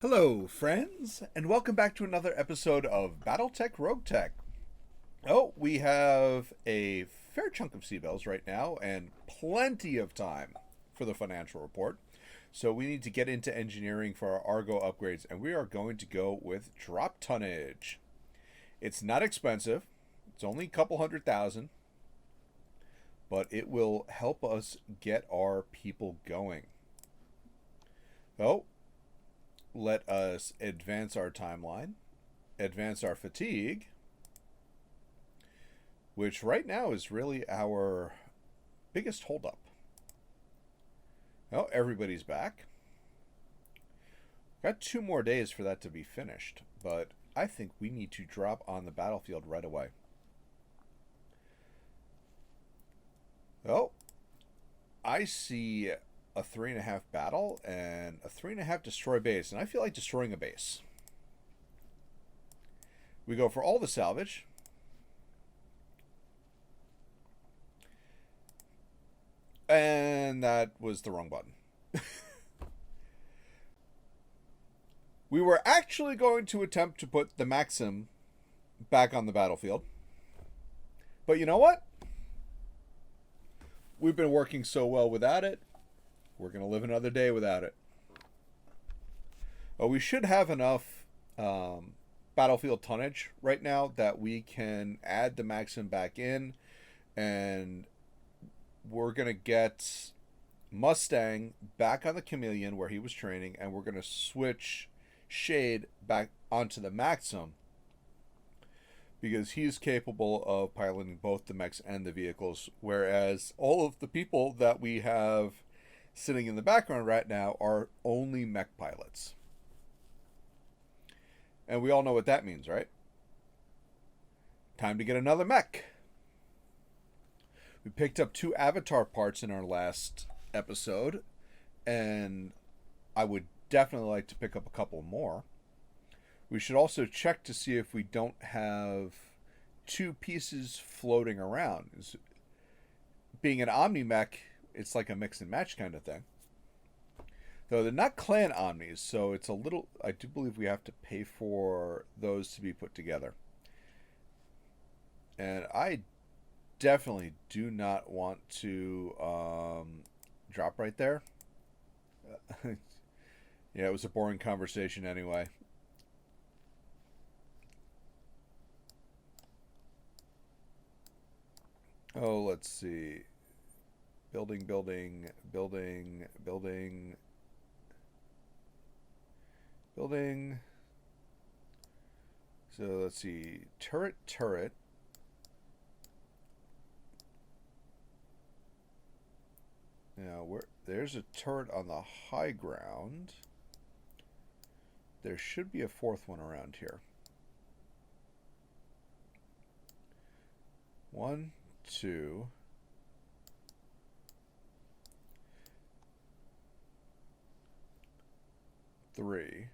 Hello, friends, and welcome back to another episode of Battletech RogueTech. Oh, we have a fair chunk of seabells right now and plenty of time for the financial report. So we need to get into engineering for our Argo upgrades, and we are going to go with drop tonnage. It's not expensive. It's only a couple 100,000, but it will help us get our people going. Oh, let us advance our timeline, advance our fatigue, which right now is really our biggest holdup. Oh, everybody's back. Got 2 more days for that to be finished, but I think we need to drop on the battlefield right away. Oh, I see a 3.5 battle and a 3.5 destroy base, and I feel like destroying a base. We go for all the salvage. And that was the wrong button. We were actually going to attempt to put the Maxim back on the battlefield. But you know what? We've been working so well without it. We're going to live another day without it. Oh, we should have enough battlefield tonnage right now that we can add the Maxim back in, and we're going to get Mustang back on the Chameleon where he was training, and we're going to switch Shade back onto the Maxim because he's capable of piloting both the mechs and the vehicles, whereas all of the people that we have sitting in the background right now are only mech pilots. And we all know what that means, right? Time to get another mech. We picked up 2 avatar parts in our last episode, and I would definitely like to pick up a couple more. We should also check to see if we don't have 2 pieces floating around. Being an Omni mech, it's like a mix and match kind of thing. Though they're not clan Omnis, so it's a little... I do believe we have to pay for those to be put together. And I definitely do not want to drop right there. Yeah, it was a boring conversation anyway. Oh, let's see. Building, building, building, building, building. So let's see. Turret, turret. Now, there's a turret on the high ground. There should be a 4th one around here. 1, 2. Three.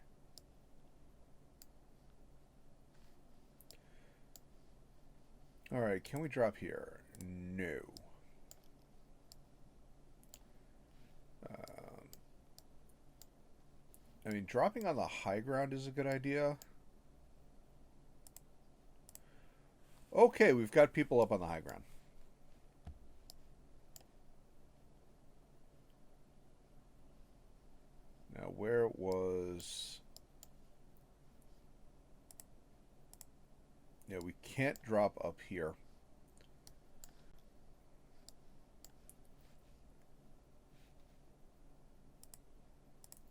All right, can we drop here? No. I mean, dropping on the high ground is a good idea. Okay, we've got people up on the high ground. Now, where was... Yeah, we can't drop up here.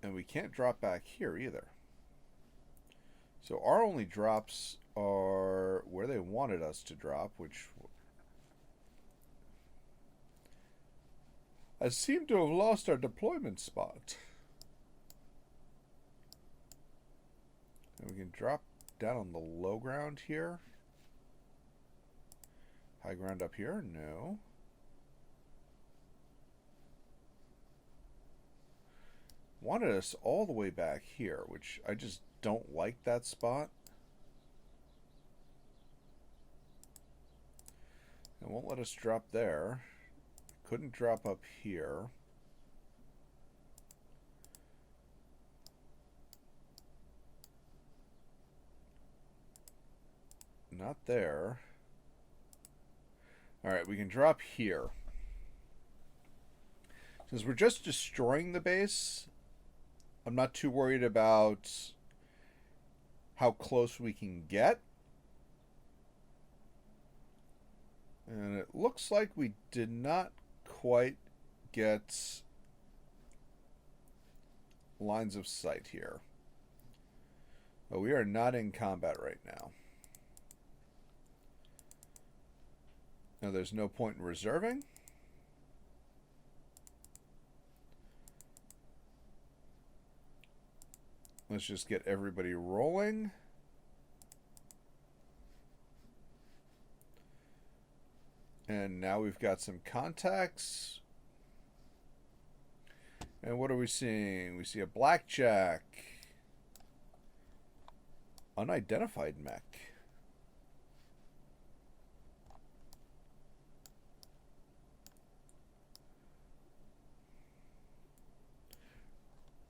And we can't drop back here either. So our only drops are where they wanted us to drop, which... I seem to have lost our deployment spot. And we can drop down on the low ground here. High ground up here? No. Wanted us all the way back here, which I just don't like that spot. It won't let us drop there. Couldn't drop up here. not there. Alright, we can drop here. Since we're just destroying the base, I'm not too worried about how close we can get. And it looks like we did not quite get lines of sight here. But we are not in combat right now. Now there's no point in reserving. Let's just get everybody rolling. And now we've got some contacts. And what are we seeing? We see a blackjack. Unidentified mech.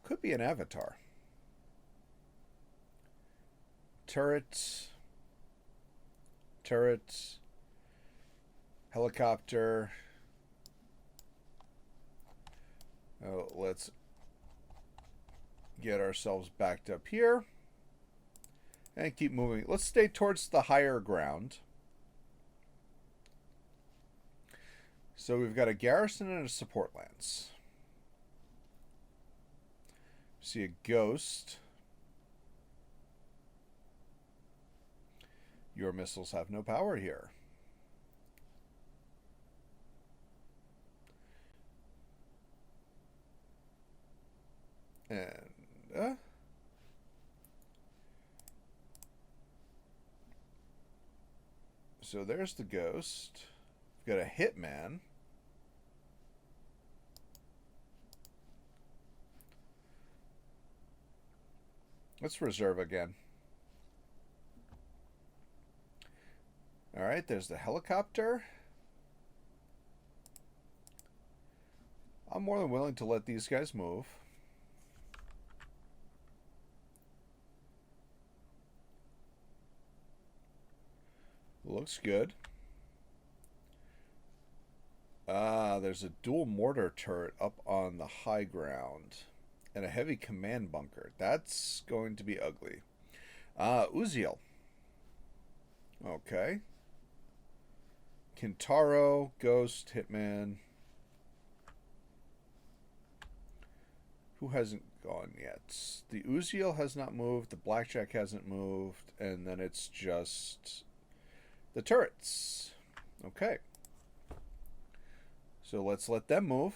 Could be an avatar. Turrets. Turrets. Helicopter. Oh, let's get ourselves backed up here. And keep moving. Let's stay towards the higher ground. So we've got a garrison and a support lance. See a ghost. Your missiles have no power here. And so there's the ghost. We've got a hitman. Let's reserve again. Alright, there's the helicopter. I'm more than willing to let these guys move. Looks good. There's a dual mortar turret up on the high ground. And a heavy command bunker. That's going to be ugly. Uziel. Okay. Kintaro, Ghost, Hitman. Who hasn't gone yet? The Uziel has not moved. The Blackjack hasn't moved. And then it's just the turrets. Okay. So let's let them move.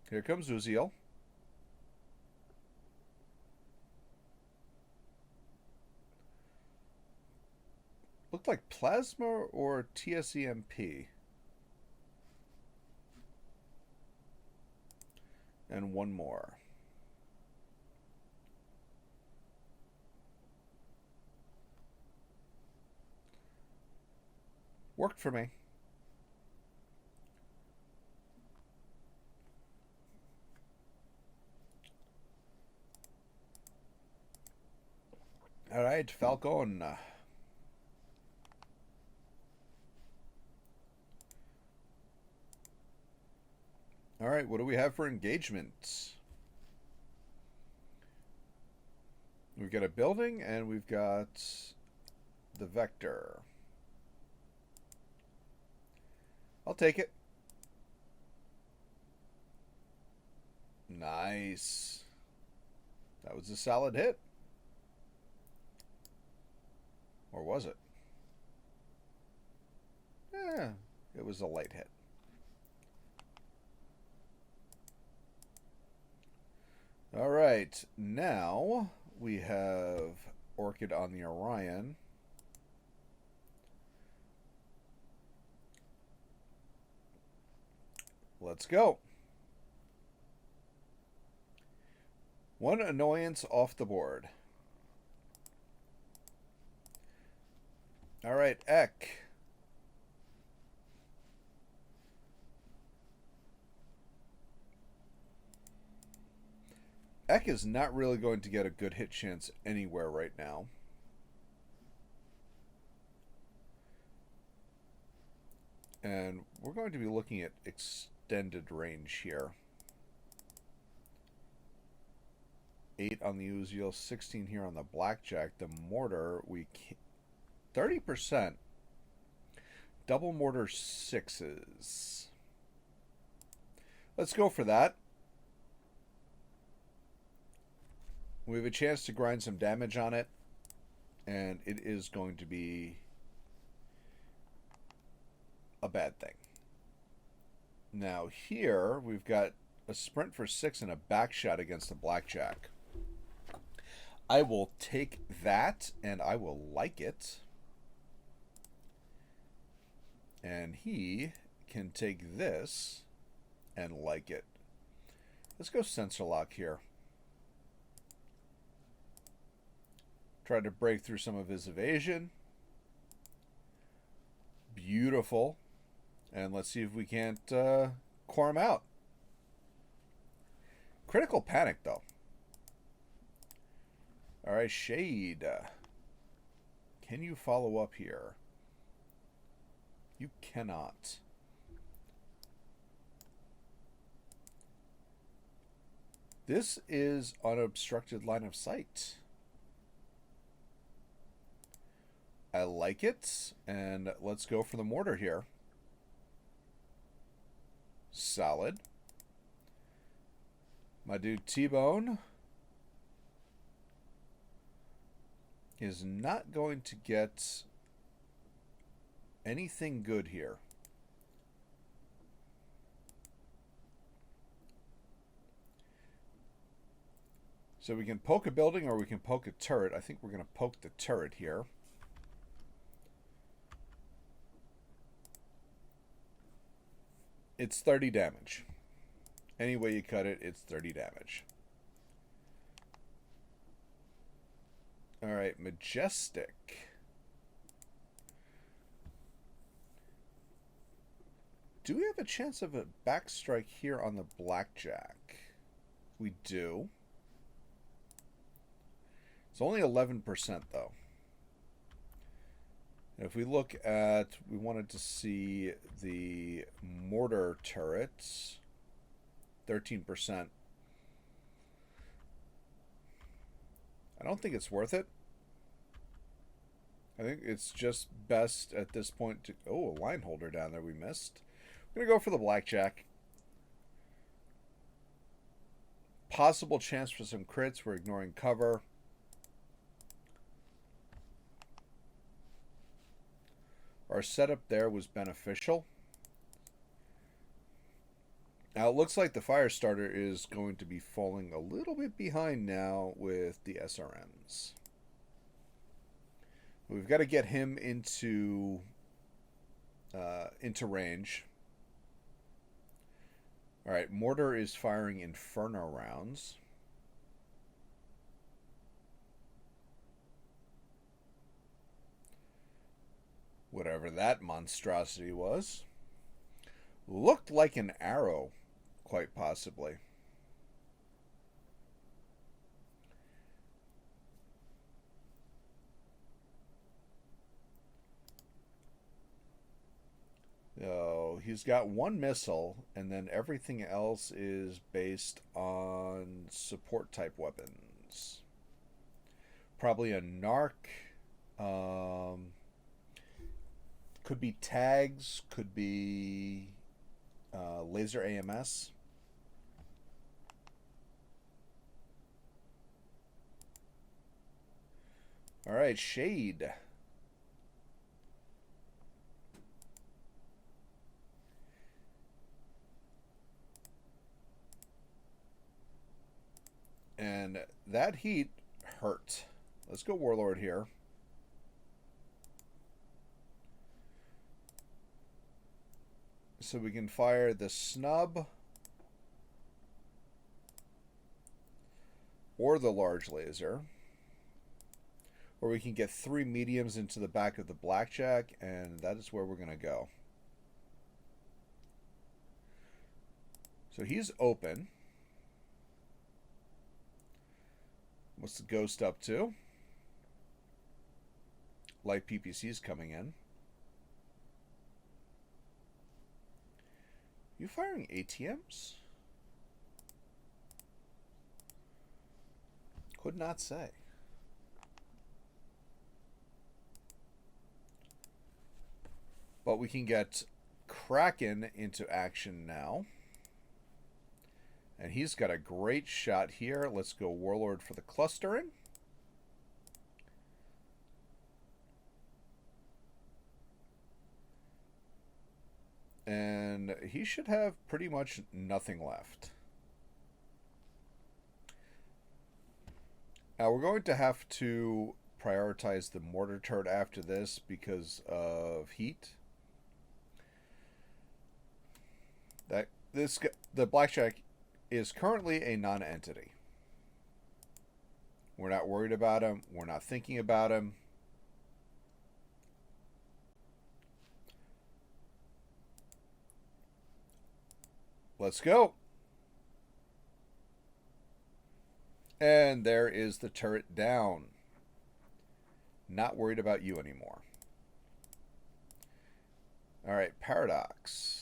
Here comes Uziel. Looked like plasma or TSEMP. And one more. Worked for me. All right, Falcon. All right, what do we have for engagements? We've got a building and we've got the vector. I'll take it. Nice. That was a solid hit. Or was it? Yeah, it was a light hit. All right, now we have Orchid on the Orion. Let's go. One annoyance off the board. All right, Ek. Ek is not really going to get a good hit chance anywhere right now. And we're going to be looking at extended range here. 8 on the Uziel, 16 here on the Blackjack. The mortar, we 30%. Double mortar 6s. Let's go for that. We have a chance to grind some damage on it, and it is going to be a bad thing. Now here we've got a sprint for 6 and a back shot against the Blackjack. I will take that, and I will like it. And he can take this and like it. Let's go sensor lock here. Try to break through some of his evasion. Beautiful. And let's see if we can't core him out. Critical panic, though. All right, Shade. Can you follow up here? You cannot. This is unobstructed line of sight. I like it, and let's go for the mortar here. Solid. My dude T-Bone is not going to get anything good here. So we can poke a building or we can poke a turret. I think we're going to poke the turret here. It's 30 damage. Any way you cut it, it's 30 damage. Alright, Majestic. Do we have a chance of a backstrike here on the Blackjack? We do. It's only 11% though. And if we look at, we wanted to see the mortar turrets, 13%. I don't think it's worth it. I think it's just best at this point to... Oh, a line holder down there we missed. I'm going to go for the Blackjack. Possible chance for some crits. We're ignoring cover. Our setup there was beneficial. Now it looks like the fire starter is going to be falling a little bit behind now with the SRMs. We've got to get him into range. All right, mortar is firing Inferno rounds. Whatever that monstrosity was. Looked like an arrow, quite possibly. Oh, he's got one missile, and then everything else is based on support type weapons. Probably a narc. Could be tags, could be laser AMS. All right, Shade. And that heat hurt. Let's go Warlord here. So we can fire the snub or the large laser. Or we can get 3 mediums into the back of the Blackjack, and that is where we're going to go. So he's open. What's the Ghost up to? Light PPC's coming in. You firing ATMs? Could not say. But we can get Kraken into action now. And he's got a great shot here. Let's go Warlord for the clustering. And he should have pretty much nothing left. Now we're going to have to prioritize the mortar turret after this because of heat. The blackjack is currently a non-entity. We're not worried about him. We're not thinking about him. Let's go. And there is the turret down. Not worried about you anymore. All right, Paradox.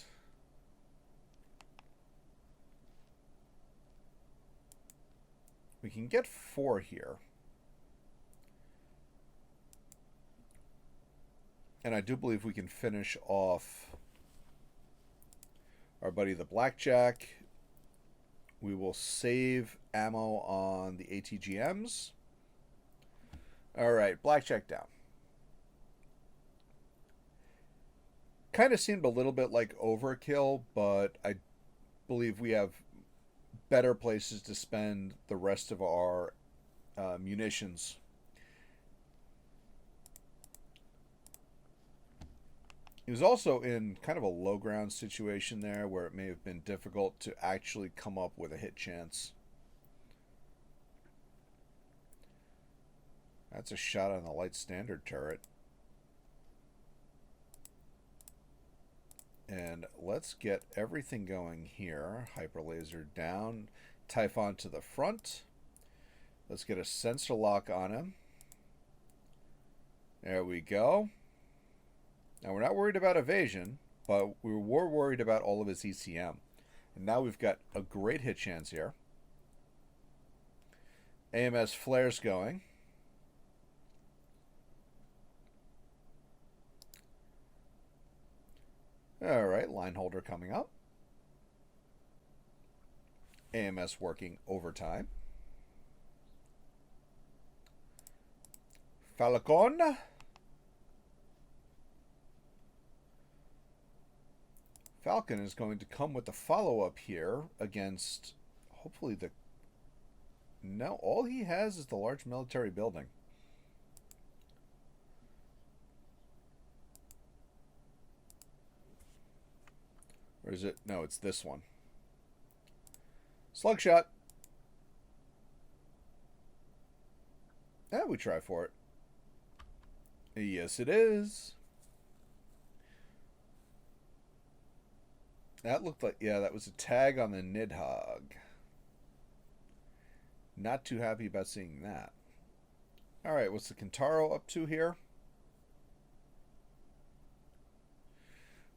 We can get 4 here. And I do believe we can finish off our buddy the Blackjack. We will save ammo on the ATGMs. All right, Blackjack down. Kind of seemed a little bit like overkill, but I believe we have better places to spend the rest of our munitions. He was also in kind of a low ground situation there where it may have been difficult to actually come up with a hit chance. That's a shot on the light standard turret. And let's get everything going here. Hyper laser down. Typhon to the front. Let's get a sensor lock on him. There we go. Now, we're not worried about evasion, but we were worried about all of his ECM. And now we've got a great hit chance here. AMS flares going. All right, line holder coming up. AMS working overtime. Falcon. Falcon is going to come with the follow-up here against, hopefully the... No, all he has is the large military building. Or is it? No, it's this one. Slug shot. Yeah, we try for it. Yes, it is. That looked like, yeah, that was a tag on the Nidhogg. Not too happy about seeing that. All right, what's the Kintaro up to here?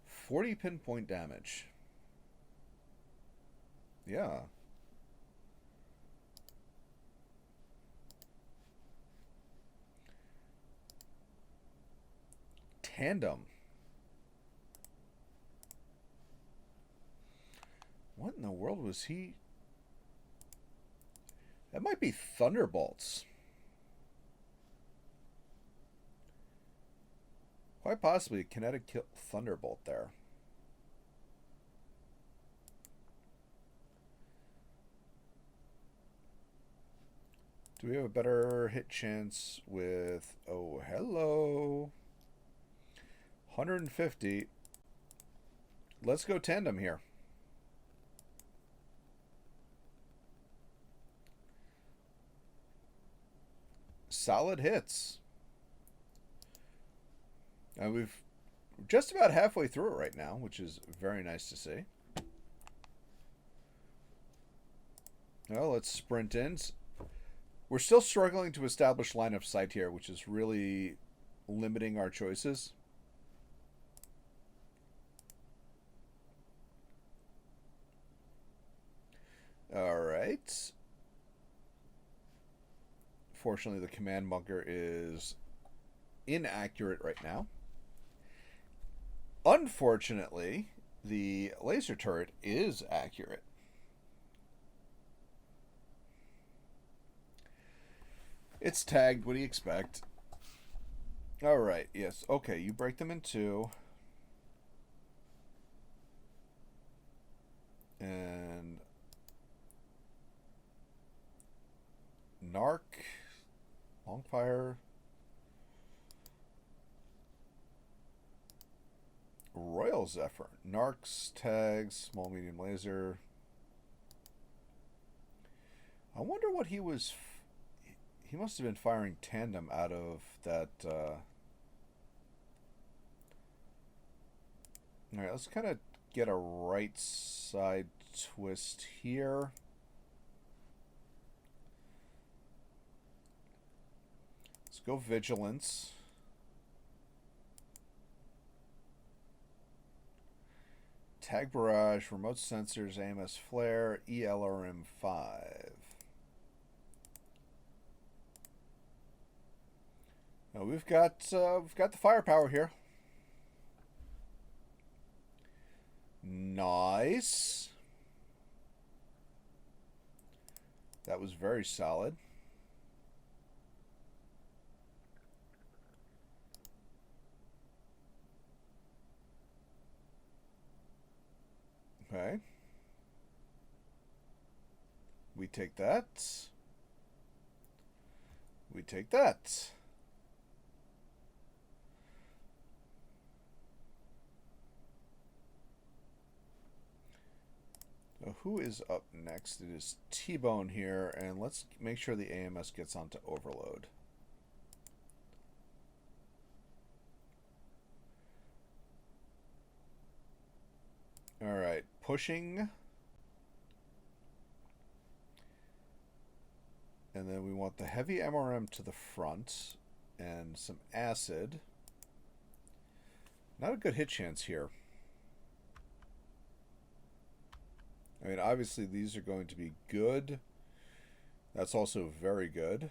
40 pinpoint damage. Yeah. Tandem. What in the world was he? That might be Thunderbolts. Quite possibly a kinetic Thunderbolt there. Do we have a better hit chance with... Oh, hello. 150. Let's go tandem here. Solid hits. And we're just about halfway through it right now, which is very nice to see. Well, let's sprint in. We're still struggling to establish line of sight here, which is really limiting our choices. All right. Fortunately, the command bunker is inaccurate right now. Unfortunately, the laser turret is accurate. It's tagged. What do you expect? All right. Yes. Okay. You break them in two. And Narc, Longfire, Royal Zephyr, Narc's tags, small, medium, laser. I wonder what he was. He must have been firing tandem out of that. All right, let's kind of get a right side twist here. Let's go vigilance. Tag barrage, remote sensors, AMS flare, ELRM5. Now we've got the firepower here. Nice. That was very solid. Okay. We take that. We take that. So who is up next? It is T-Bone here, and let's make sure the AMS gets onto overload. All right, pushing. And then we want the heavy MRM to the front and some acid. Not a good hit chance here. I mean, obviously these are going to be good. That's also very good.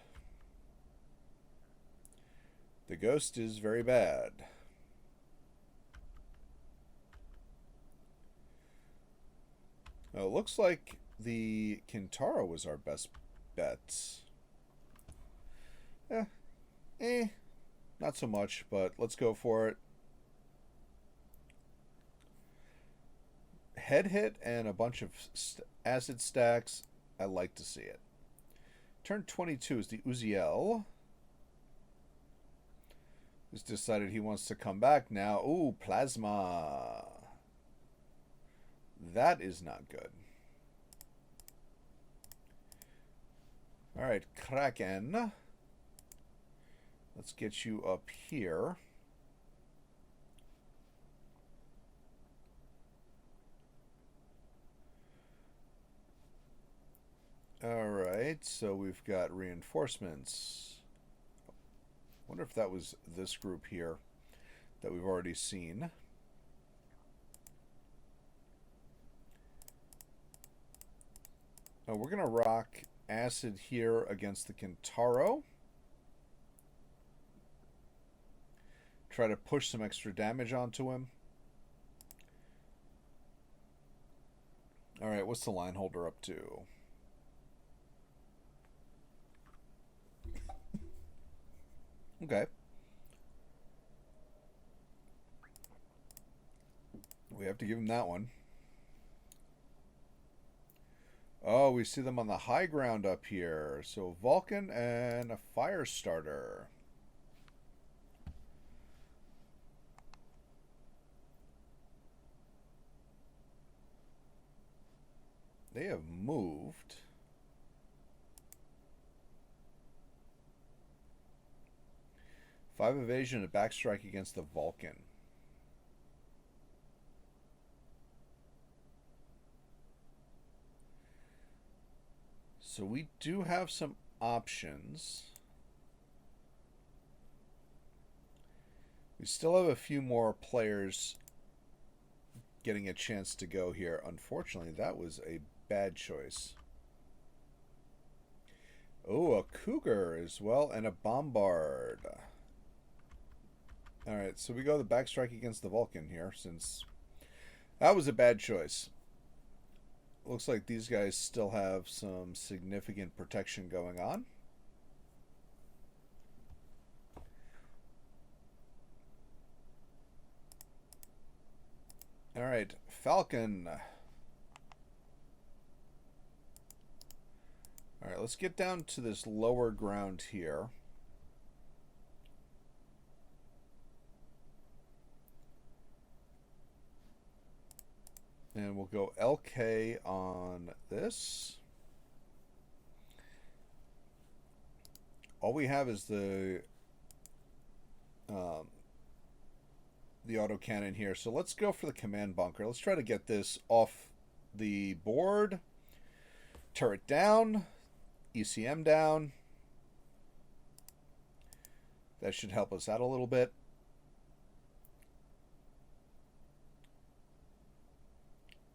The ghost is very bad. Now, it looks like the Kintaro was our best bet. Not so much, but let's go for it. Head hit and a bunch of acid stacks. I like to see it. Turn 22 is the Uziel. He's decided he wants to come back now. Ooh, plasma. That is not good. All right, Kraken. Let's get you up here. All right, so we've got reinforcements. Wonder if that was this group here that we've already seen. Oh, we're going to rock acid here against the Kintaro. Try to push some extra damage onto him. All right, what's the line holder up to? Okay. We have to give him that one. Oh, we see them on the high ground up here. So Vulcan and a fire starter. They have moved. Five evasion and a backstrike against the Vulcan. So we do have some options. We still have a few more players getting a chance to go here. Unfortunately, that was a bad choice. cougar as well, and a bombard. Alright, so we go the backstrike against the Vulcan here, since that was a bad choice. Looks like these guys still have some significant protection going on. Alright, Falcon. Alright, let's get down to this lower ground here. And we'll go LK on this. All we have is the autocannon here. So let's go for the command bunker. Let's try to get this off the board. Turret down. ECM down. That should help us out a little bit.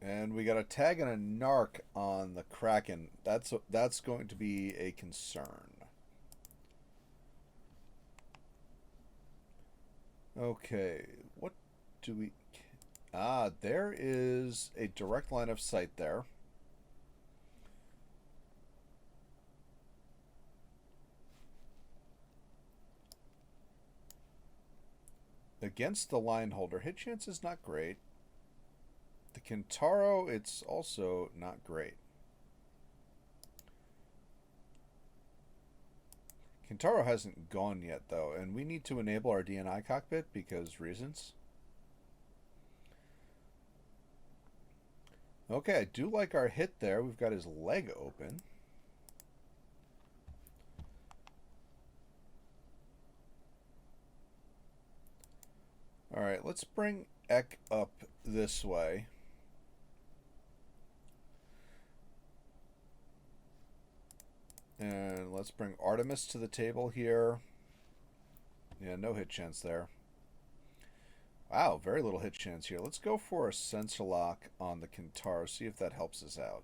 And we got a tag and a narc on the Kraken. That's going to be a concern. Okay, what do we... Ah, there is a direct line of sight there. Against the line holder, hit chance is not great. The Kintaro, it's also not great. Kintaro hasn't gone yet, though, and we need to enable our DNI cockpit because reasons. Okay, I do like our hit there. We've got his leg open. Alright, let's bring Ek up this way. And let's bring Artemis to the table here. Yeah, no hit chance there. Wow, very little hit chance here. Let's go for a sensor lock on the Kintaro, see if that helps us out.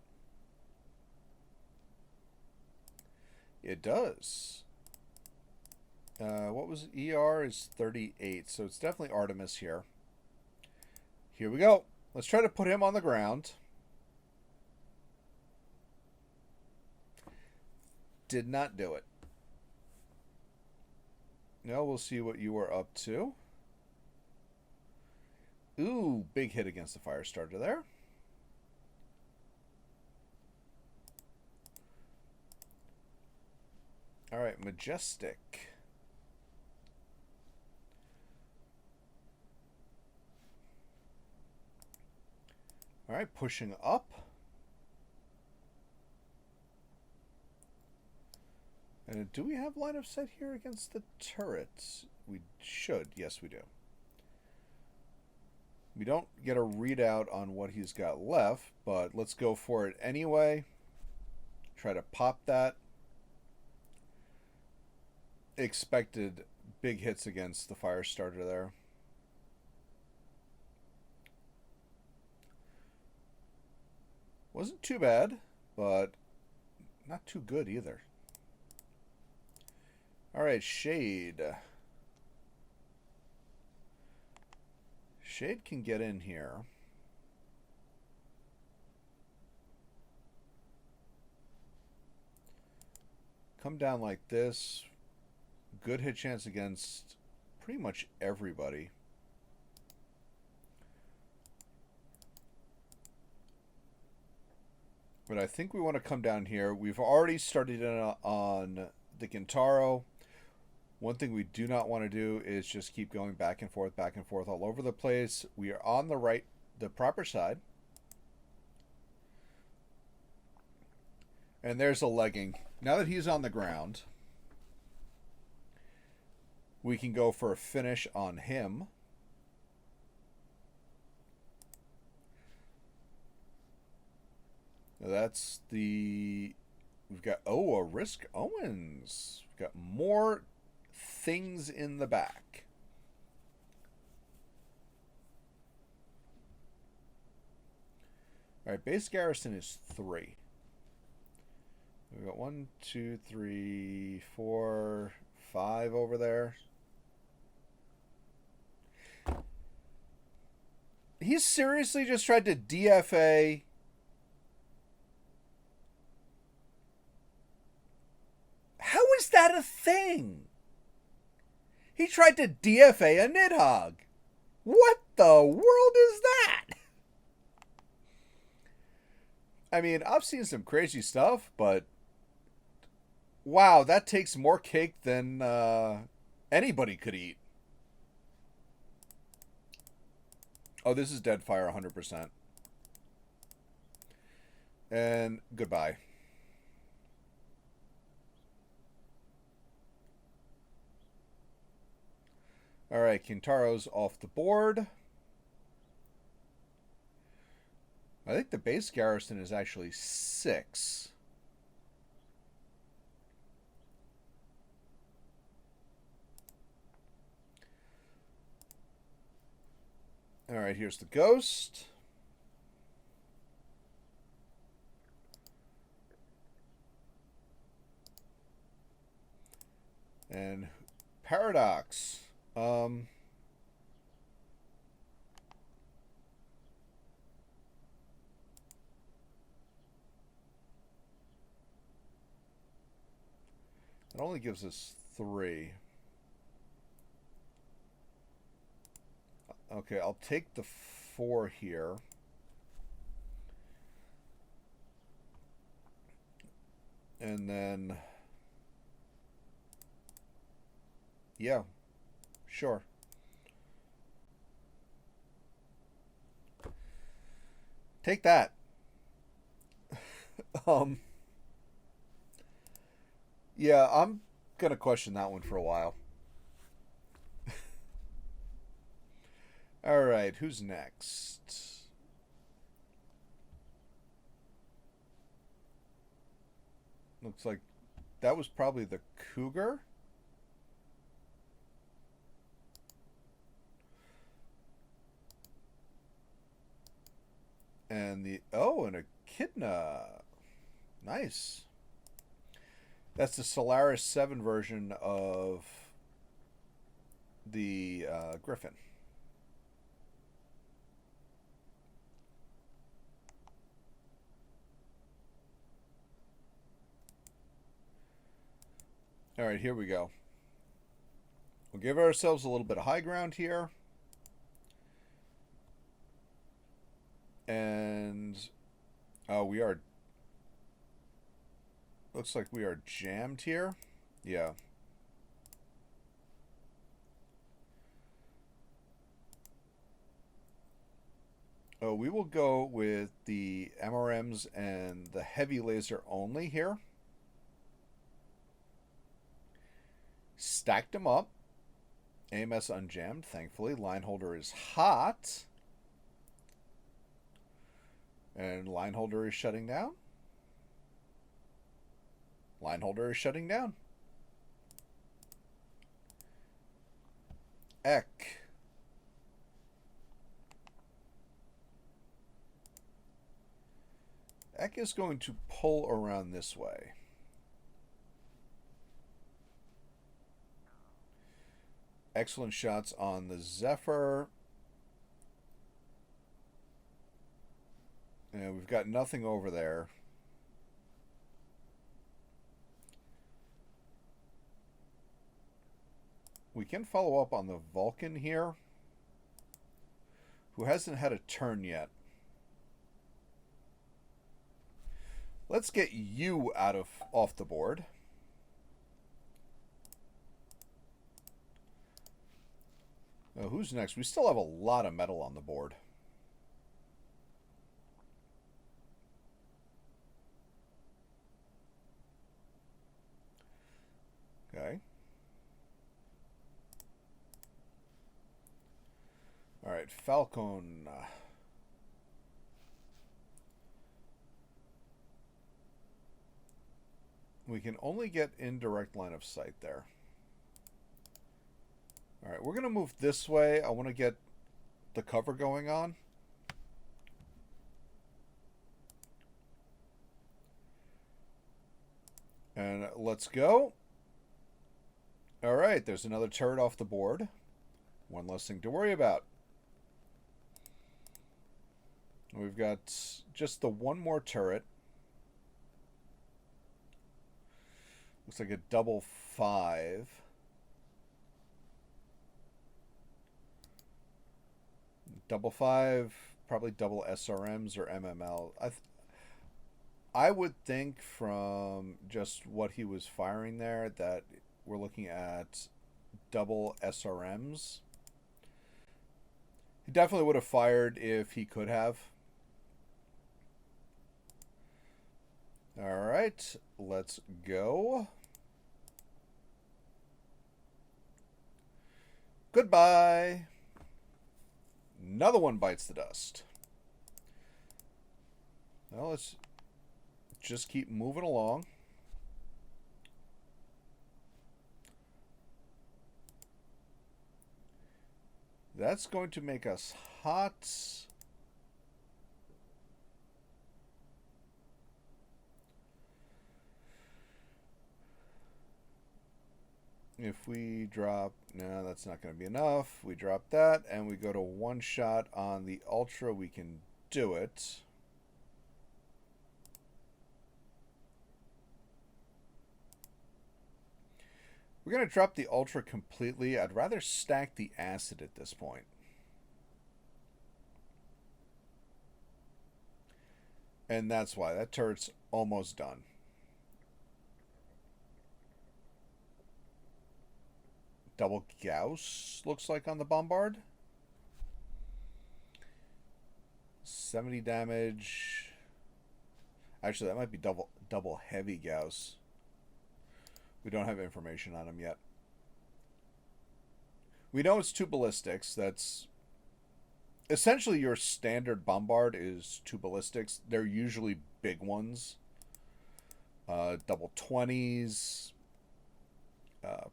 It does. What was ER is 38, so it's definitely Artemis here. Here we go. Let's try to put him on the ground. Did not do it. Now we'll see what you are up to. Ooh, big hit against the fire starter there. All right, Majestic. All right, pushing up. And do we have line of sight here against the turrets? We should. Yes, we do. We don't get a readout on what he's got left, but let's go for it anyway. Try to pop that. Expected big hits against the fire starter there. Wasn't too bad, but not too good either. All right, Shade. Shade can get in here. Come down like this. Good hit chance against pretty much everybody. But I think we want to come down here. We've already started in on the Kintaro. One thing we do not want to do is just keep going back and forth all over the place. We are on the proper side. And there's a legging. Now that he's on the ground, we can go for a finish on him. Now that's the... We've got... Oh, a Risk Owens. We've got more things in the back. All right, base garrison is 3. We got 1, 2, 3, 4, 5 over there. He seriously just tried to DFA. How is that a thing? He tried to DFA a Nidhogg. What the world is that? I mean, I've seen some crazy stuff, but wow, that takes more cake than anybody could eat. Oh, this is Deadfire 100%. And goodbye. Alright, Kintaro's off the board. I think the base garrison is actually 6. Alright, here's the ghost. And Paradox. It only gives us 3. Okay, I'll take the 4 here. And then... yeah, sure. Take that. Yeah, I'm gonna question that one for a while. Alright, who's next? Looks like that was probably the cougar. And the... oh, and a Echidna. Nice. That's the Solaris 7 version of the Griffin. Alright, here we go. We'll give ourselves a little bit of high ground here. And we are... looks like we are jammed here. Yeah. Oh, we will go with the MRMs and the heavy laser only here. Stacked them up. AMS unjammed, thankfully. Lineholder is hot. And Lineholder is shutting down. Lineholder is shutting down. Eck. Eck is going to pull around this way. Excellent shots on the Zephyr. And we've got nothing over there. We can follow up on the Vulcan here, who hasn't had a turn yet. Let's get you off the board. Oh, who's next? We still have a lot of metal on the board. Okay. All right, Falcon. We can only get indirect line of sight there. All right, we're going to move this way. I want to get the cover going on. And let's go. All right, there's another turret off the board. One less thing to worry about. We've got just the one more turret. Looks like a double 5. Double 5, probably double SRMs or MML. I would think from just what he was firing there that we're looking at double SRMs. He definitely would have fired if he could have. All right, let's go. Goodbye. Another one bites the dust. Well, let's just keep moving along. That's going to make us hot. If we drop, no, that's not going to be enough. We drop that and we go to one shot on the Ultra. We can do it. We're going to drop the Ultra completely. I'd rather stack the Acid at this point. And that's why. That turret's almost done. Double Gauss looks like on the Bombard. 70 damage. Actually, that might be double heavy Gauss. We don't have information on him yet. We know it's 2 ballistics. That's essentially your standard Bombard is 2 ballistics. They're usually big ones. Double 20s.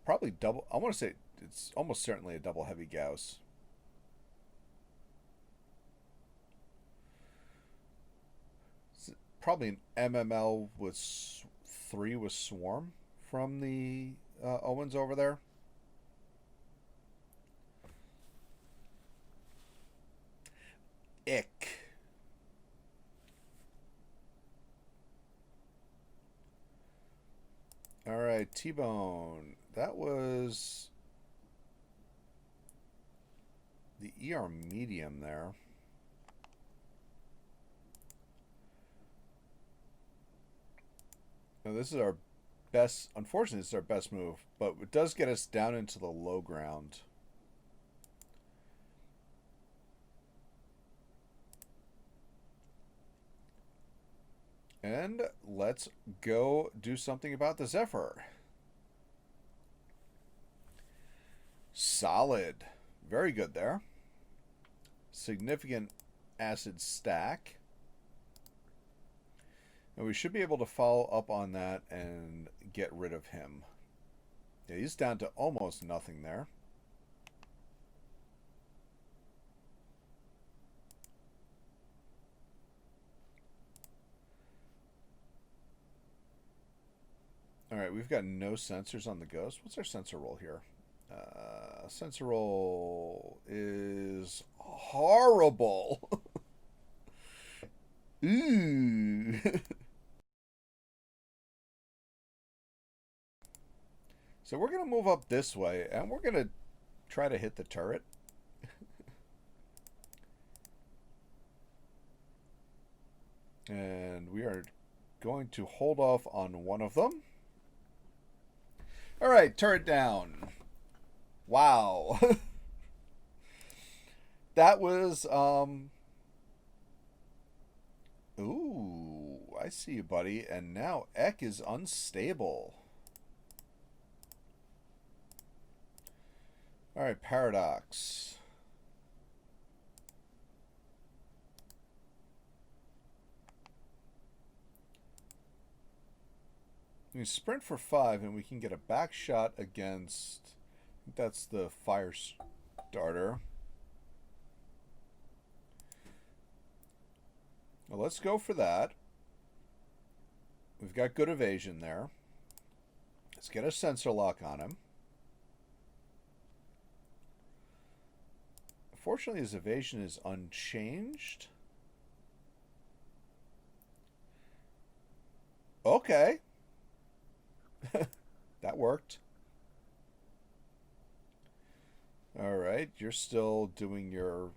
Probably double. I want to say it's almost certainly a double heavy Gauss. Probably an MML with 3 with Swarm from the Owens over there. Ick. All right, T-Bone. That was the ER medium there. Now this is our best, unfortunately, this is our best move, but it does get us down into the low ground. And let's go do something about the Zephyr. Solid. Very good there. Significant acid stack. And we should be able to follow up on that and get rid of him. Yeah, he's down to almost nothing there. Alright, we've got no sensors on the Ghost. What's our sensor roll here? Sensor roll is horrible. Ooh. So we're going to move up this way, and we're going to try to hit the turret. And we are going to hold off on one of them. All right, turret down. Wow. That was, ooh, I see you, buddy. And now Eck is unstable. All right, Paradox. We sprint for 5, and we can get a back shot against. I think that's the fire starter. Well, let's go for that. We've got good evasion there. Let's get a sensor lock on him. Fortunately, his evasion is unchanged. Okay. That worked. Alright, you're still doing your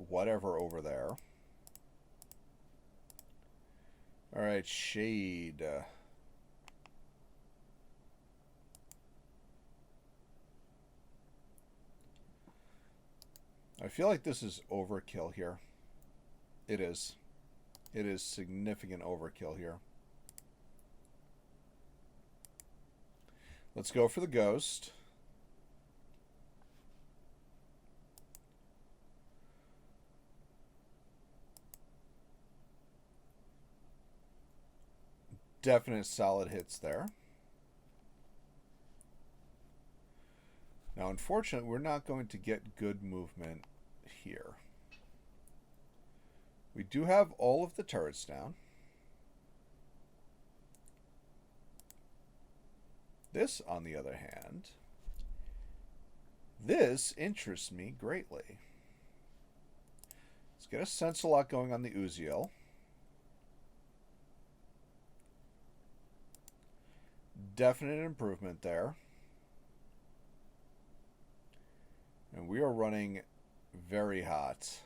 whatever over there. Alright, shade. I feel like this is overkill here. It is. It is significant overkill here. Let's go for the ghost. Definite solid hits there. Now, unfortunately, we're not going to get good movement here. We do have all of the turrets down. This, on the other hand, this interests me greatly. Let's get a sensor lock going on the Uziel. Definite improvement there. And we are running very hot.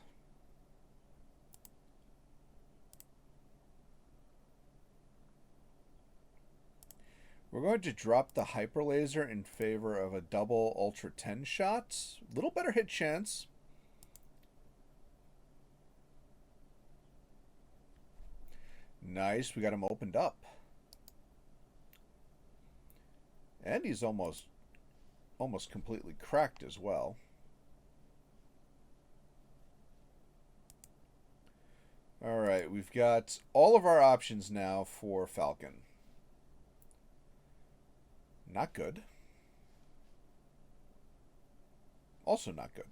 We're going to drop the hyper laser in favor of a double ultra 10 shot. Little better hit chance. Nice, we got him opened up. And he's almost completely cracked as well. Alright, we've got all of our options now for Falcon. Not good. Also not good.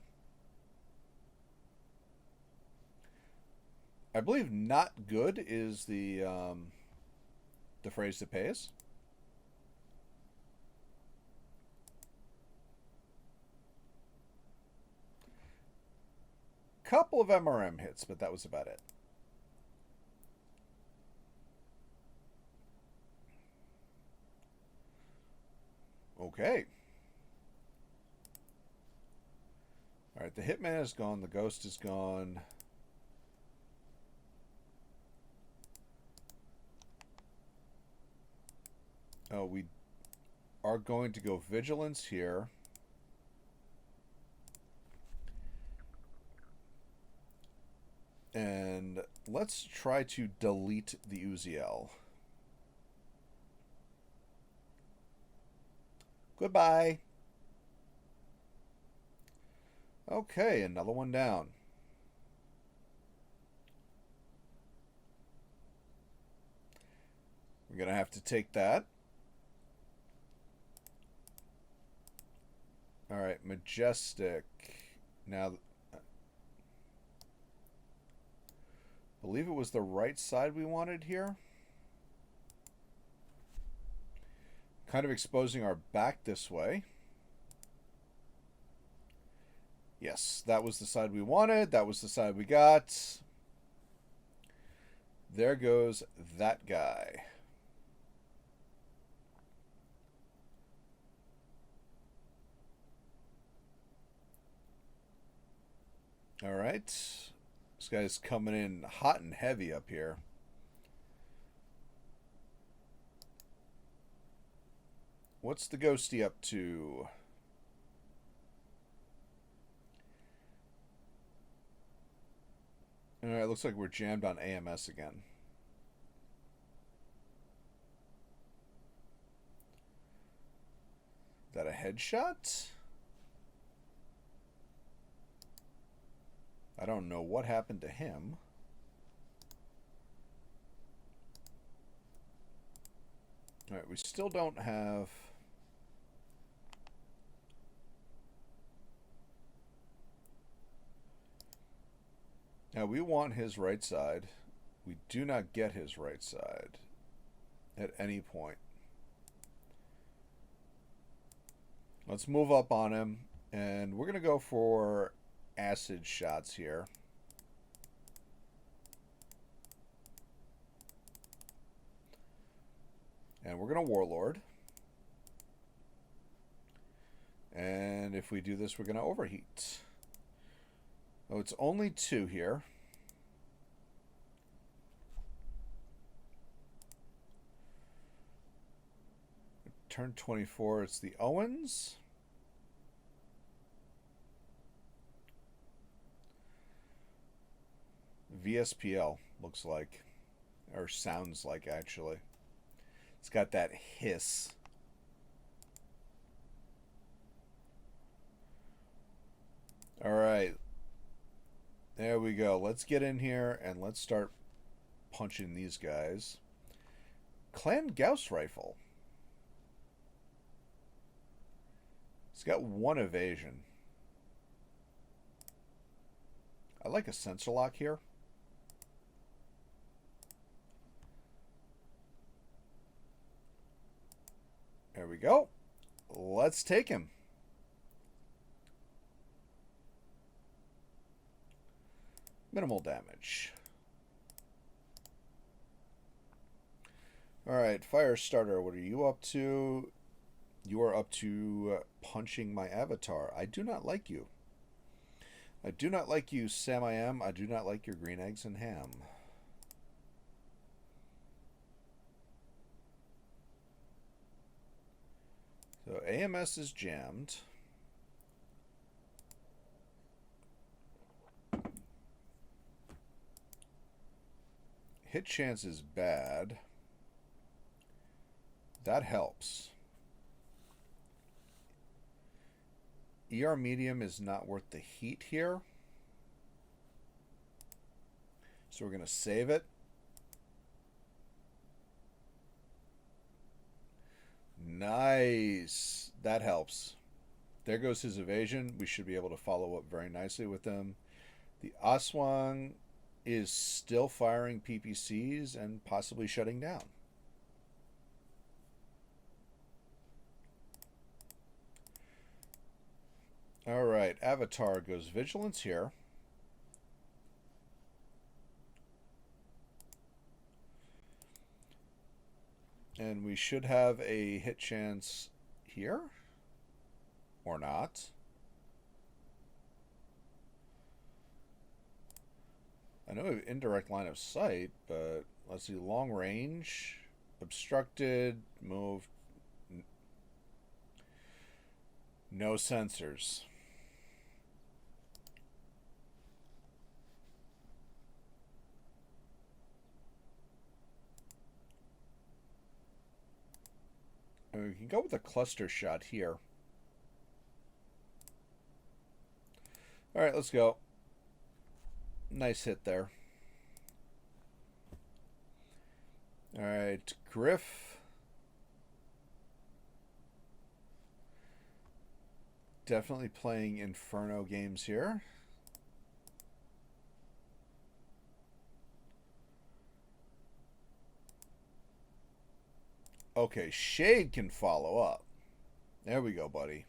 I believe not good is the phrase that pays. Couple of MRM hits, but that was about it. Okay. Alright, the Hitman is gone. The Ghost is gone. Oh, we are going to go Vigilance here. And let's try to delete the Uziel. Goodbye. Okay, another one down. We're going to have to take that. Alright, Majestic. Now, I believe it was the right side we wanted here. Kind of exposing our back this way. Yes, that was the side we wanted. That was the side we got. There goes that guy. All right. This guy's coming in hot and heavy up here. What's the Ghosty up to? Alright, looks like we're jammed on AMS again. Is that a headshot? I don't know what happened to him. Alright, we still don't have... Now, we want his right side. We do not get his right side at any point. Let's move up on him, and we're going to go for acid shots here. And we're going to warlord. And if we do this, we're going to overheat. Oh, it's only 2 here. Turn 24, it's the Owens. VSPL looks like, or sounds like, actually. It's got that hiss. All right. There we go. Let's get in here and let's start punching these guys. Clan Gauss rifle. It's got 1 evasion. I like a sensor lock here. There we go. Let's take him. Minimal damage. Alright, Firestarter, what are you up to? You are up to punching my avatar. I do not like you. I do not like you, Sam I Am. I do not like your green eggs and ham. So AMS is jammed. Hit chance is bad. That helps. ER medium is not worth the heat here. So we're going to save it. Nice. That helps. There goes his evasion. We should be able to follow up very nicely with him. The Aswang is still firing PPCs and possibly shutting down. All right, Avatar goes Vigilance here. And we should have a hit chance here. Or not. I know we have indirect line of sight, but let's see, long range, obstructed, moved, no sensors. And we can go with a cluster shot here. All right, let's go. Nice hit there. All right, Griff. Definitely playing Inferno games here. Okay, Shade can follow up. There we go, buddy.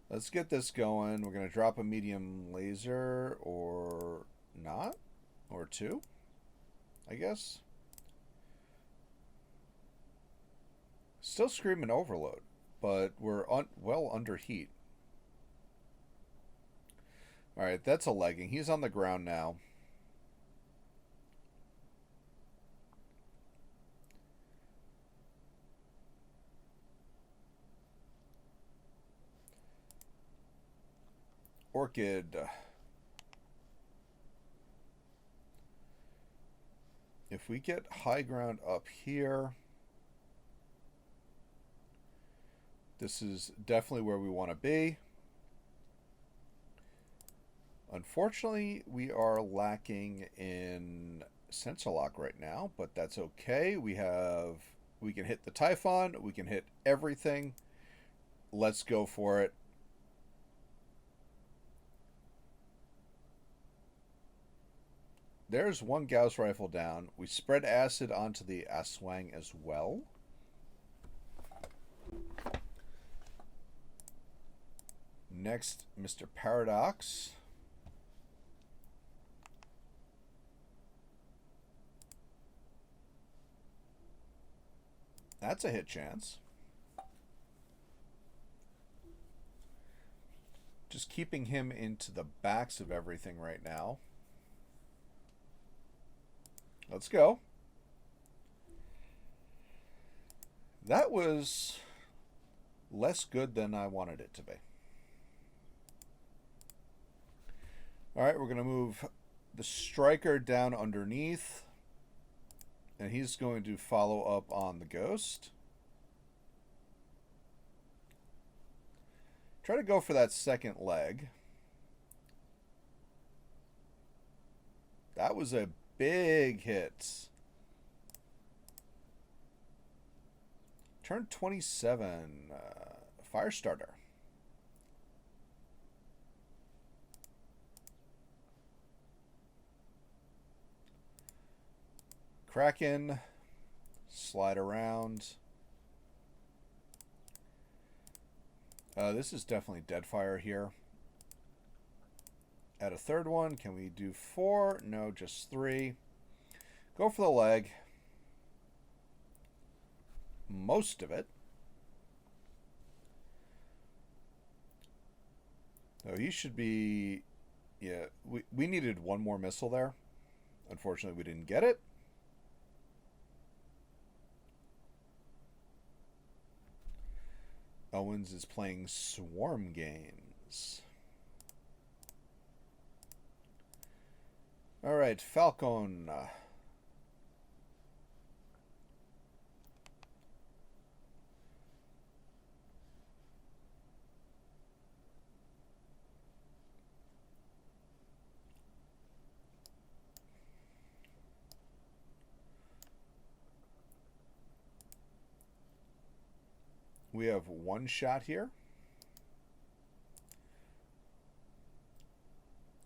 Let's get this going. We're going to drop a medium laser or not. Or 2, I guess. Still screaming overload, but we're well under heat. Alright, that's a legging. He's on the ground now. Orchid. If we get high ground up here, this is definitely where we want to be. Unfortunately, we are lacking in sensor lock right now, but that's okay. We can hit the Typhon, we can hit everything. Let's go for it. There's one Gauss rifle down. We spread acid onto the Aswang as well. next, Mr. Paradox. That's a hit chance. Just keeping him into the backs of everything right now. Let's go. That was less good than I wanted it to be. All right, we're going to move the striker down underneath. And he's going to follow up on the ghost. Try to go for that second leg. That was a big hit. Turn 27. Firestarter. Kraken, slide around. This is definitely Deadfire here. Add a third one. Can we do 4? No, just 3. Go for the leg. Most of it. So he should be... Yeah, we needed one more missile there. Unfortunately, we didn't get it. Owens is playing Swarm games. All right, Falcon. We have one shot here.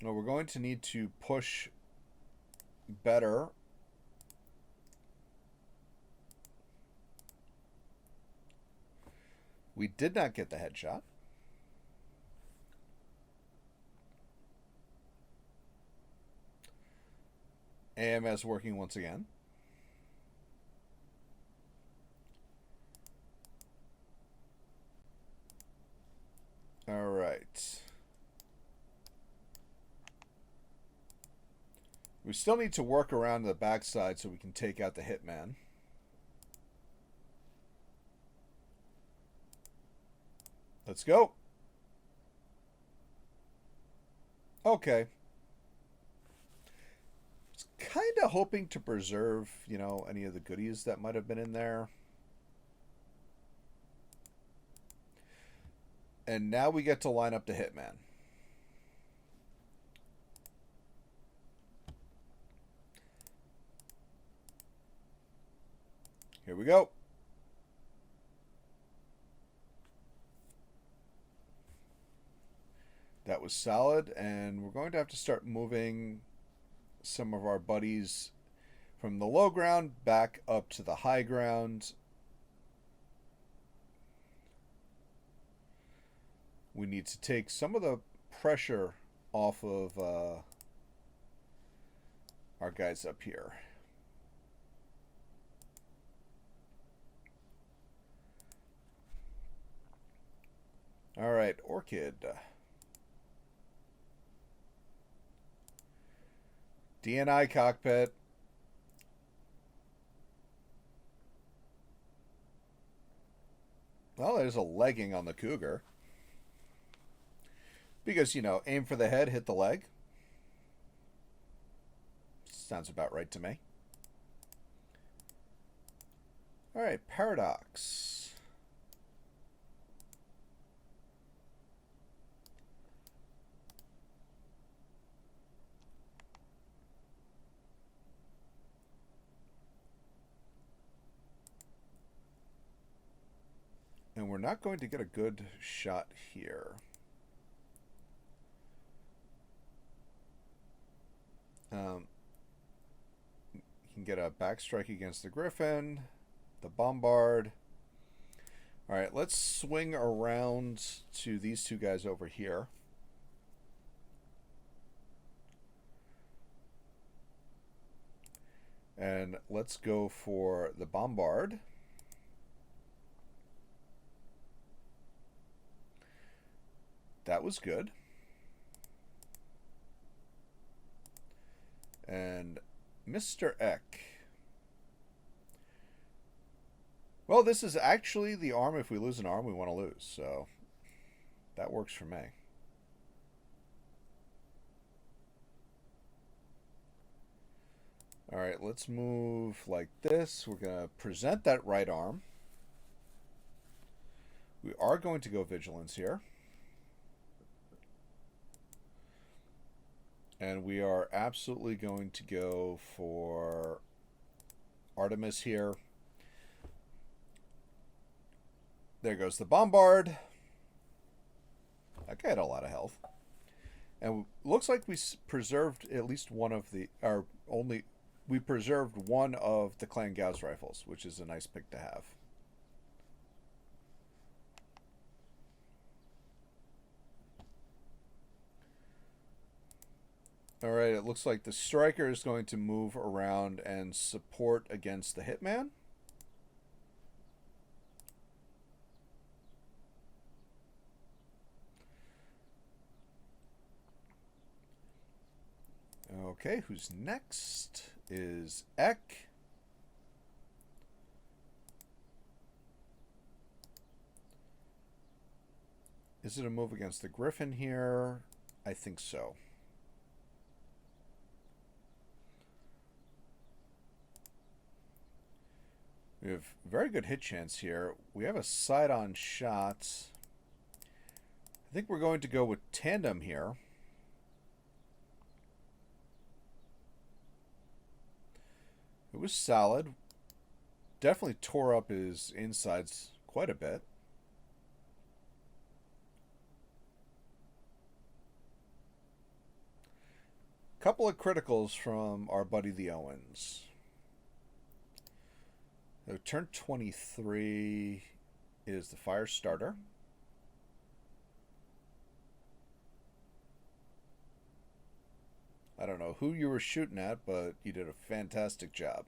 Now we're going to need to push better. We did not get the headshot. AMS working once again. All right. We still need to work around the backside so we can take out the hitman. Let's go. Okay. I was kind of hoping to preserve, you know, any of the goodies that might have been in there. And now we get to line up the hitman. Here we go. That was solid, and we're going to have to start moving some of our buddies from the low ground back up to the high ground. We need to take some of the pressure off of our guys up here. All right, Orchid. DNI cockpit. Well, there's a legging on the Cougar. Because, you know, aim for the head, hit the leg. Sounds about right to me. All right, Paradox. And we're not going to get a good shot here. You can get a backstrike against the Griffin, the Bombard. All right, let's swing around to these two guys over here. And let's go for the bombard. That was good. And Mr. Eck. Well, this is actually the arm. If we lose an arm, we want to lose. So that works for me. All right, let's move like this. We're going to present that right arm. We are going to go vigilance here. And we are absolutely going to go for Artemis here. There goes the bombard. That guy had a lot of health. And looks like we preserved at least one of the, or only, we preserved one of the Clan Gauss rifles, which is a nice pick to have. All right, it looks like the striker is going to move around and support against the hitman. Okay, who's next is Eck. Is it a move against the Griffin here? I think so. We have very good hit chance here. We have a side-on shot. I think we're going to go with tandem here. It was solid. Definitely tore up his insides quite a bit. Couple of criticals from our buddy the Owens. So turn 23 is the fire starter. I don't know who you were shooting at, but you did a fantastic job.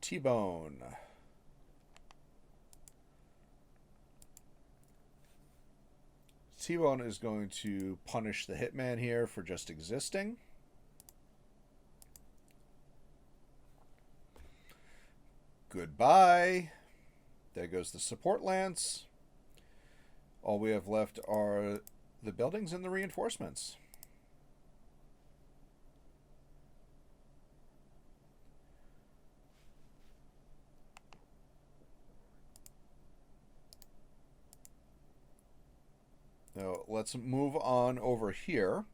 T-Bone. T-Bone is going to punish the hitman here for just existing. Goodbye. There goes the support lance. All we have left are the buildings and the reinforcements. Now let's move on over here.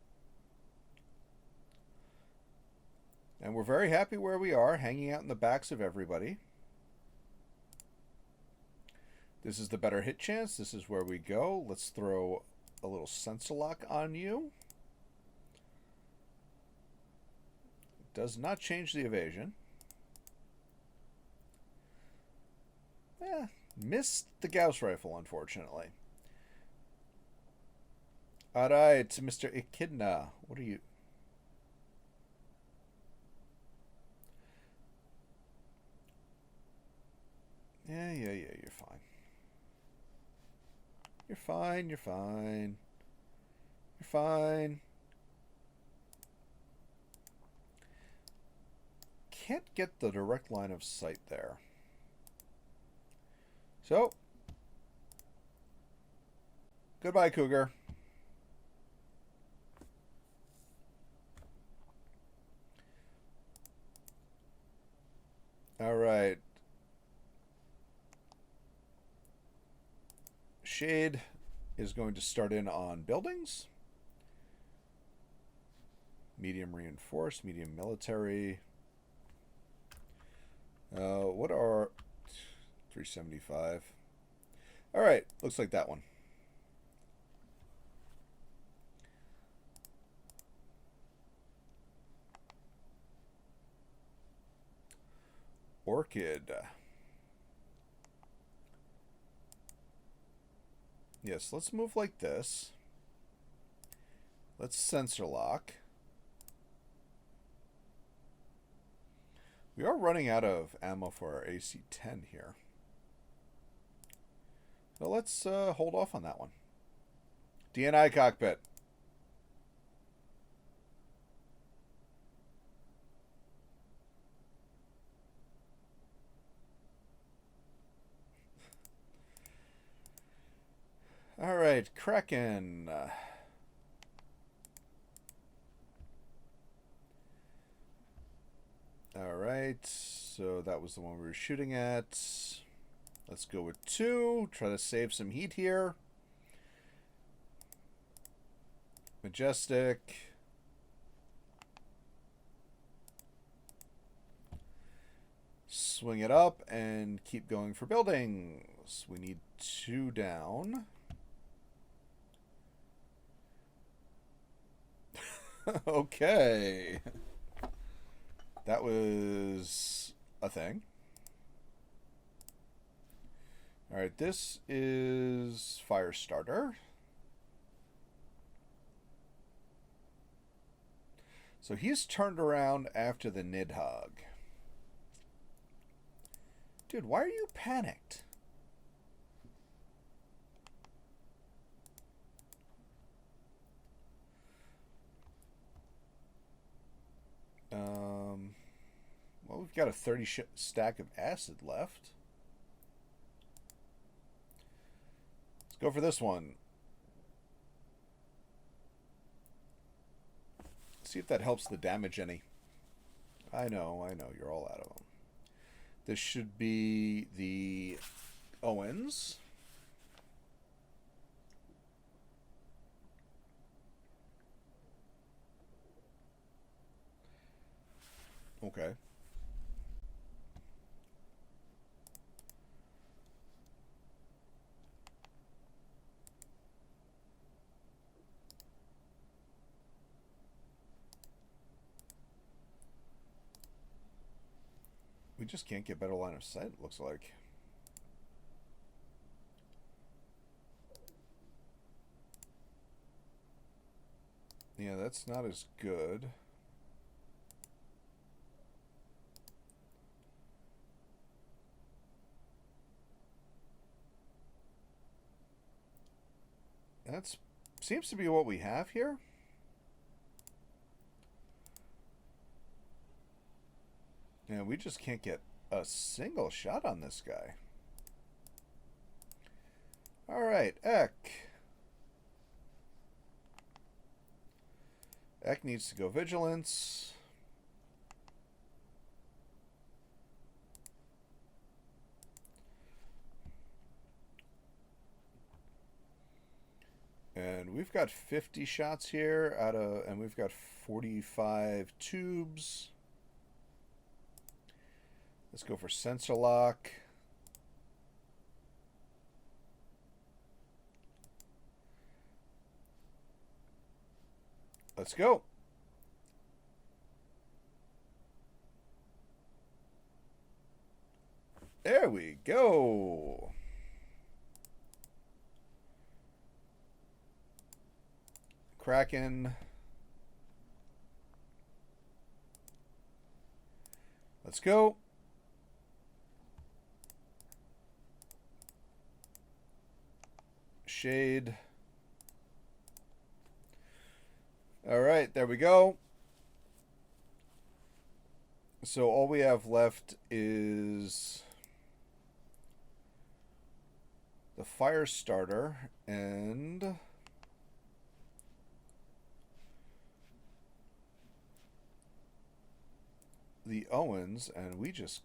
And we're very happy where we are, hanging out in the backs of everybody. This is the better hit chance. This is where we go. Let's throw a little sensor lock on you. Does not change the evasion. Missed the Gauss rifle, unfortunately. All right, Mr. Echidna, what are you? Yeah, you're fine. You're fine, you're fine. You're fine. Can't get the direct line of sight there. So, goodbye, Cougar. All right. Shade is going to start in on buildings. Medium reinforced, medium military. What are 375? All right, looks like that one. Orchid. Yes, let's move like this. Let's sensor lock. We are running out of ammo for our AC-10 here. So let's hold off on that one. DNI cockpit. All right, Kraken. All right, so that was the one we were shooting at. Let's go with 2. Try to save some heat here. Majestic. Swing it up and keep going for buildings. We need 2 down. Okay. That was a thing. All right, this is Firestarter. So he's turned around after the Nidhogg. Dude, why are you panicked? Well, we've got a 30 stack of acid left. Let's go for this one. See if that helps the damage any. I know, you're all out of them. This should be the Owens. Okay. We just can't get better line of sight, it looks like. Yeah, that's not as good. That seems to be what we have here. Yeah, we just can't get a single shot on this guy. All right, Eck. Eck needs to go vigilance. And we've got 50 shots here and we've got 45 tubes. Let's go for sensor lock. Let's go. There we go. Kraken. Let's go. Shade. All right, there we go. So all we have left is the Firestarter and the Owens, and we just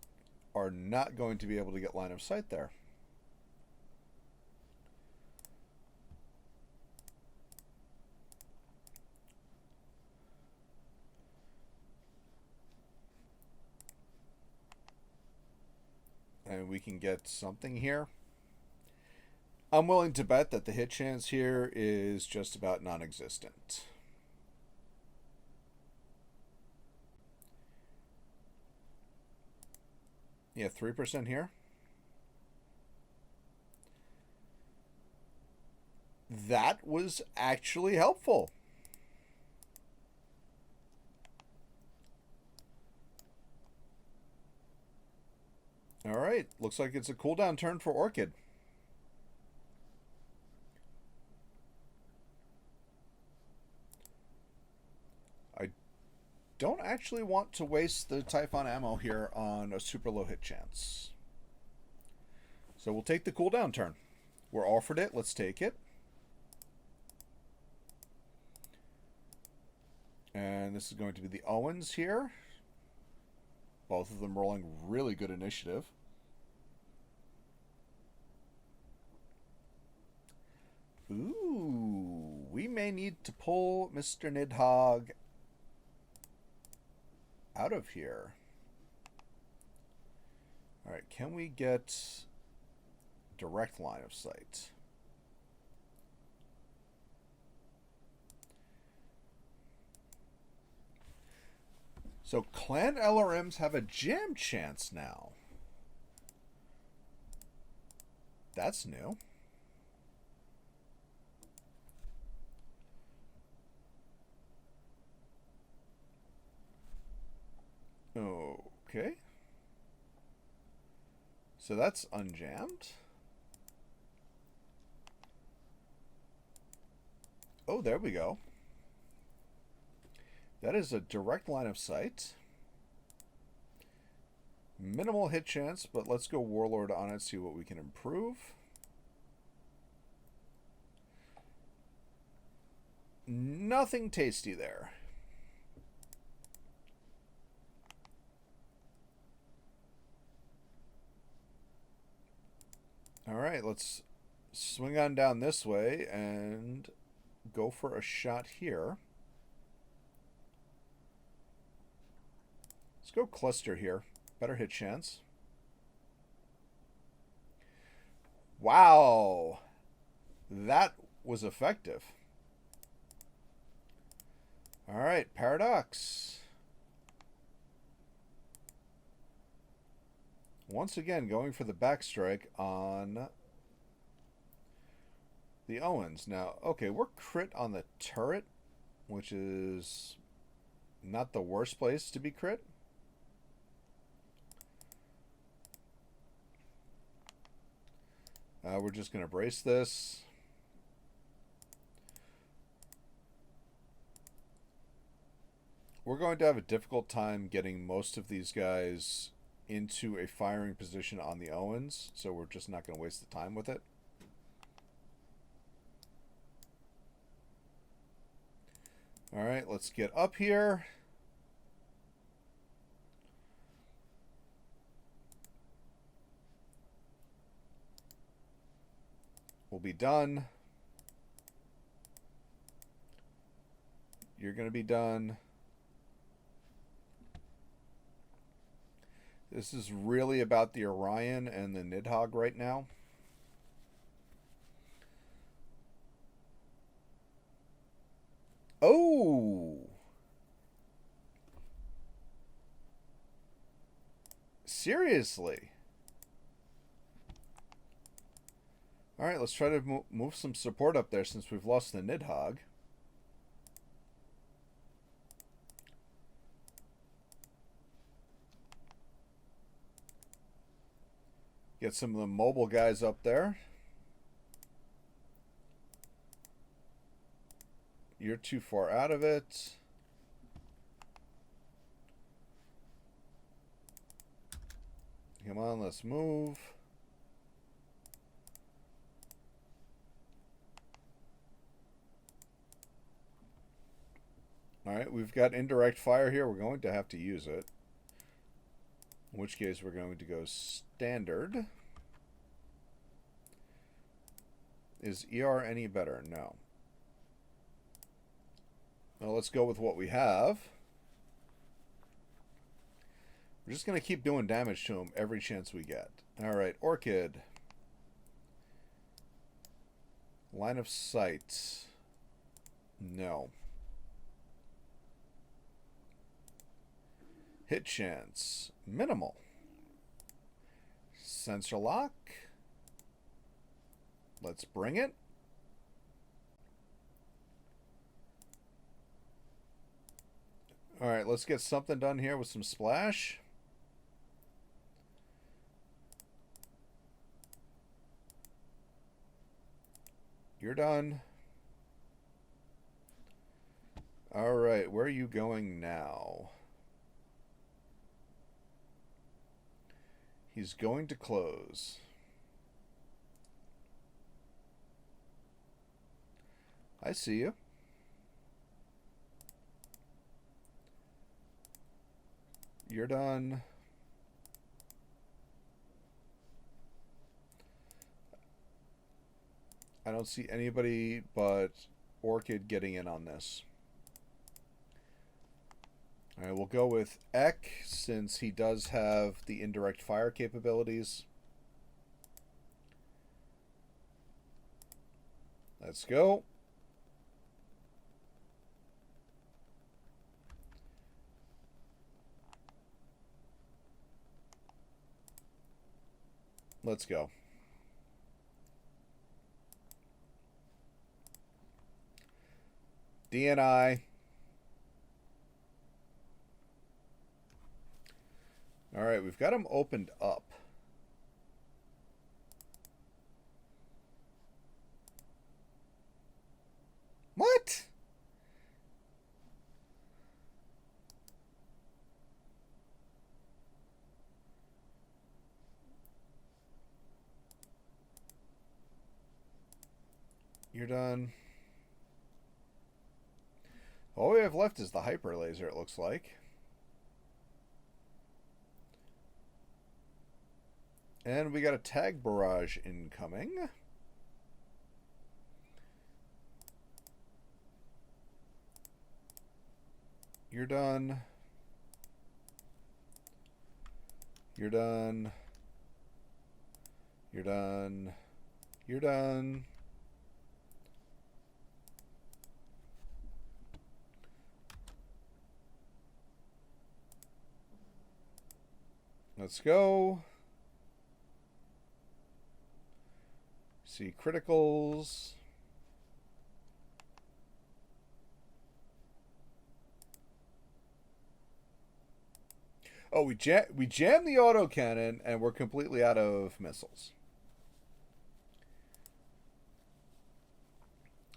are not going to be able to get line of sight there. And we can get something here. I'm willing to bet that the hit chance here is just about non-existent. Yeah, 3% here. That was actually helpful. All right, looks like it's a cooldown turn for Orchid. I don't actually want to waste the Typhon ammo here on a super low hit chance. So we'll take the cooldown turn. We're offered it, let's take it. And this is going to be the Owens here. Both of them rolling really good initiative. Ooh, we may need to pull Mr. Nidhogg out of here. All right, can we get direct line of sight? So Clan LRMs have a jam chance now. That's new. Okay. So that's unjammed. Oh, there we go. That is a direct line of sight. Minimal hit chance, but let's go Warlord on it, see what we can improve. Nothing tasty there. All right, let's swing on down this way and go for a shot here. Let's go cluster here. Better hit chance. Wow. That was effective. All right, Paradox. Once again, going for the backstrike on the Owens. Now, okay, we're crit on the turret, which is not the worst place to be crit. We're just going to brace this. We're going to have a difficult time getting most of these guys into a firing position on the Owens, so we're just not going to waste the time with it. All right, let's get up here. We'll be done. You're going to be done. This is really about the Orion and the Nidhogg right now. Oh! Seriously? Alright, let's try to move some support up there since we've lost the Nidhogg. Get some of the mobile guys up there. You're too far out of it. Come on, let's move. Alright, we've got indirect fire here. We're going to have to use it. In which case we're going to go standard. Is ER any better? No. Well, let's go with what we have. We're just going to keep doing damage to him every chance we get. Alright, Orchid. Line of sight. No. Hit chance. Minimal. Sensor lock. Let's bring it. All right, let's get something done here with some splash. You're done. All right, where are you going now? He's going to close. I see you. You're done. I don't see anybody but Orchid getting in on this. Alright, we'll go with Ek, since he does have the indirect fire capabilities. Let's go. Let's go. DNI. Alright, we've got him opened up. What? You're done. All we have left is the hyper laser, it looks like. And we got a tag barrage incoming. You're done. You're done. You're done. You're done. Let's go. See criticals. Oh, we jammed the autocannon and we're completely out of missiles.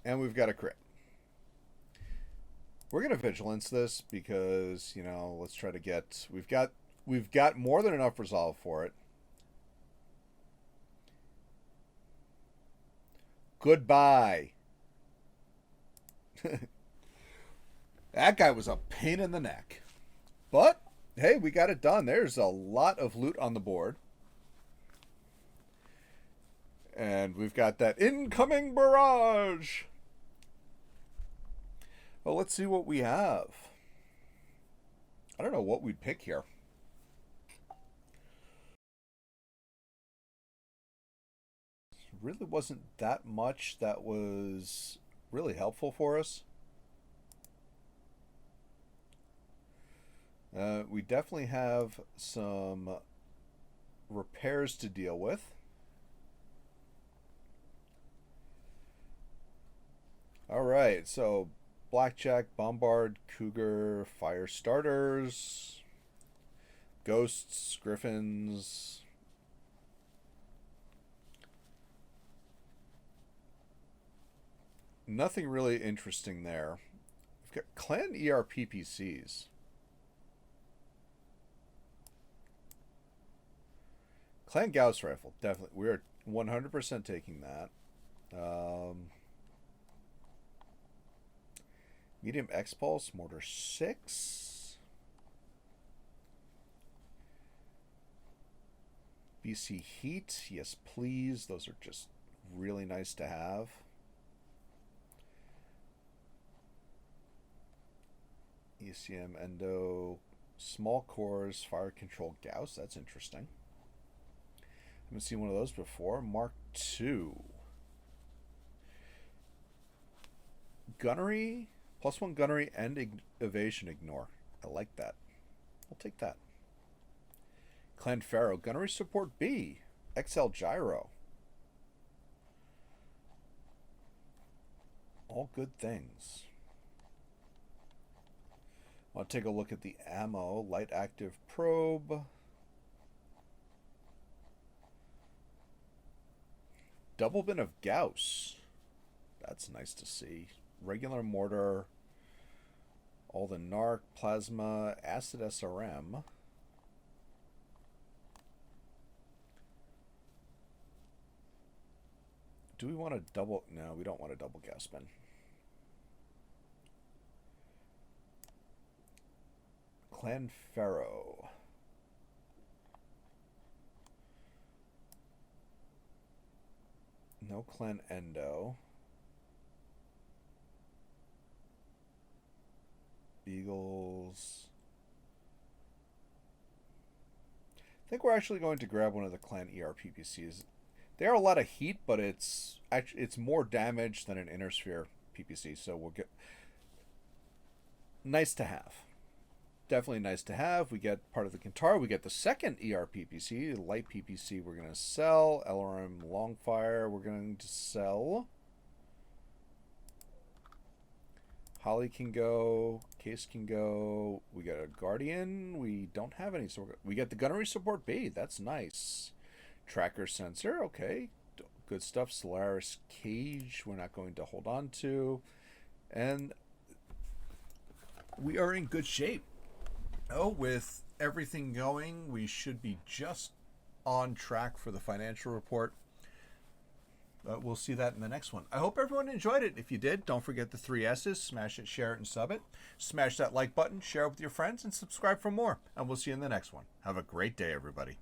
And we've got a crit. We're gonna vigilance this because, you know, let's try to get we've got more than enough resolve for it. Goodbye. That guy was a pain in the neck. But, hey, we got it done. There's a lot of loot on the board. And we've got that incoming barrage. Well, let's see what we have. I don't know what we'd pick here. Really wasn't that much that was really helpful for us. We definitely have some repairs to deal with. All right, so Blackjack, Bombard, Cougar, Fire Starters, Ghosts, Griffins. Nothing really interesting there. We've got Clan ERPPCs. Clan Gauss Rifle, definitely. We're 100% taking that. Medium X-Pulse, Mortar 6. BC Heat, yes please. Those are just really nice to have. ECM Endo, Small Cores, Fire Control Gauss, that's interesting. Haven't seen one of those before. Mark II. Gunnery, +1 gunnery and evasion ignore. I like that. I'll take that. Clan Pharaoh, gunnery support B. XL gyro. All good things. I'll take a look at the ammo. Light active probe. Double bin of Gauss. That's nice to see. Regular mortar. All the narc, plasma, acid SRM. Do we want to double? No, we don't want a double gas bin. Clan Pharaoh. No Clan Endo. Beagles. I think we're actually going to grab one of the Clan ER-PPCs. They are a lot of heat, but it's more damage than an Inner Sphere PPC, so we'll get... Nice to have. Definitely nice to have. We get part of the Kintara. We get the second ER-PPC, the light PPC we're going to sell. LRM Longfire we're going to sell. Holly can go. Case can go. We got a Guardian. We don't have any, so we get the Gunnery Support B. That's nice. Tracker Sensor. Okay. Good stuff. Solaris Cage we're not going to hold on to. And we are in good shape. Oh, with everything going, we should be just on track for the financial report. We'll see that in the next one. I hope everyone enjoyed it. If you did, don't forget the 3 S's. Smash it, share it, and sub it. Smash that like button, share it with your friends, and subscribe for more. And we'll see you in the next one. Have a great day, everybody.